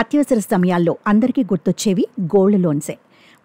అత్యవసర సమయాల్లో అందరికీ గుర్తొచ్చేవి గోల్డ్ లోన్సే.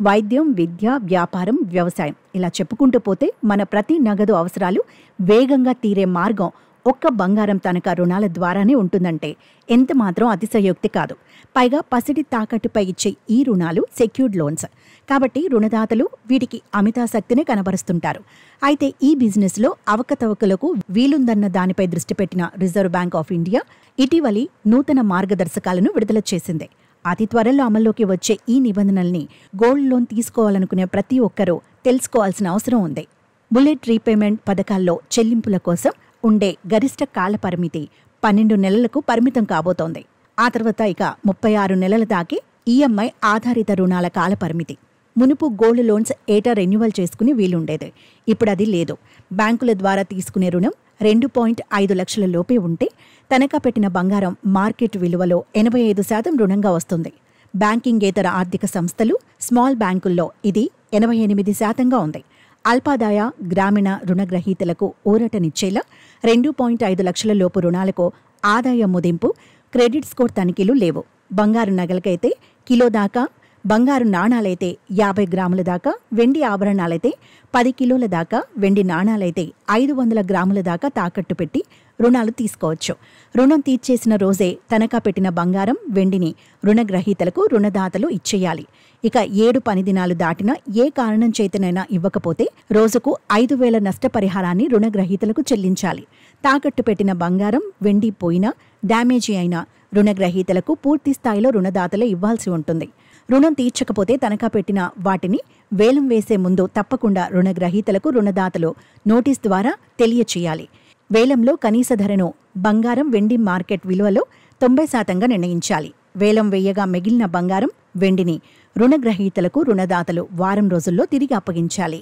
వైద్యం, విద్య, వ్యాపారం, వ్యవసాయం ఇలా చెప్పుకుంటూ పోతే మన ప్రతి నగదు అవసరాలు వేగంగా తీరే మార్గం ఒక్క బంగారం తనఖా రుణాల ద్వారానే ఉంటుందంటే ఎంత మాత్రం అతిశయోక్తి కాదు. పైగా పసిడి తాకట్టుపై ఇచ్చే ఈ రుణాలు సెక్యూర్డ్ లోన్స్ కాబట్టి రుణదాతలు వీటికి అమితాసక్తినే కనబరుస్తుంటారు. అయితే ఈ బిజినెస్లో అవకతవకలకు వీలుందన్న దానిపై దృష్టి పెట్టిన రిజర్వ్ బ్యాంక్ ఆఫ్ ఇండియా ఇటీవలి నూతన మార్గదర్శకాలను విడుదల చేసింది. అతి త్వరలో అమల్లోకి వచ్చే ఈ నిబంధనల్ని గోల్డ్ లోన్ తీసుకోవాలనుకునే ప్రతి ఒక్కరూ తెలుసుకోవాల్సిన అవసరం ఉంది. బుల్లెట్ రీపేమెంట్ పథకాల్లో చెల్లింపుల కోసం ఉండే గరిష్ట కాల పరిమితి 12 నెలలకు పరిమితం కాబోతోంది. ఆ తర్వాత ఇక 36 నెలల దాకే ఈఎంఐ ఆధారిత రుణాల కాల పరిమితి. మునుపు గోల్డ్ లోన్స్ ఏటా రెన్యువల్ చేసుకుని వీలుండేది. ఇప్పుడది లేదు. బ్యాంకుల ద్వారా తీసుకునే రుణం 2.5 లక్షల లోపే ఉంటే తనఖా పెట్టిన బంగారం మార్కెట్ విలువలో 85% రుణంగా వస్తుంది. బ్యాంకింగేతర ఆర్థిక సంస్థలు, స్మాల్ బ్యాంకుల్లో ఇది 88%గా ఉంది. అల్పాదాయ గ్రామీణ రుణగ్రహీతలకు ఊరటనిచ్చేలా 2.5 లక్షల లోపు రుణాలకు ఆదాయ మదింపు, క్రెడిట్ స్కోర్ తనిఖీలు లేవు. బంగారు నగలకైతే కిలో దాకా, బంగారు నాణాలైతే 50 గ్రాముల దాకా, వెండి ఆభరణాలైతే 10 కిలోల దాకా, వెండి నాణాలైతే 500 గ్రాముల దాకా తాకట్టు పెట్టి రుణాలు తీసుకోవచ్చు. రుణం తీర్చేసిన రోజే తనఖా పెట్టిన బంగారం, వెండిని రుణగ్రహీతలకు రుణదాతలు ఇచ్చేయాలి. ఇక 7 పని దినాలు దాటినా ఏ కారణం చేతనైనా ఇవ్వకపోతే రోజుకు 5,000 నష్టపరిహారాన్ని రుణగ్రహీతలకు చెల్లించాలి. తాకట్టు పెట్టిన బంగారం, వెండి పోయినా, డ్యామేజీ అయినా రుణగ్రహీతలకు పూర్తి స్థాయిలో రుణదాతలే ఇవ్వాల్సి ఉంటుంది. రుణం తీర్చకపోతే తనఖా పెట్టిన వాటిని వేలం వేసే ముందు తప్పకుండా రుణగ్రహీతలకు రుణదాతలు నోటీస్ ద్వారా తెలియచేయాలి. వేలంలో కనీస ధరను బంగారం, వెండి మార్కెట్ విలువలో 90% నిర్ణయించాలి. వేలం వేయగా మిగిలిన బంగారం, వెండిని రుణగ్రహీతలకు రుణదాతలు వారం రోజుల్లో తిరిగి అప్పగించాలి.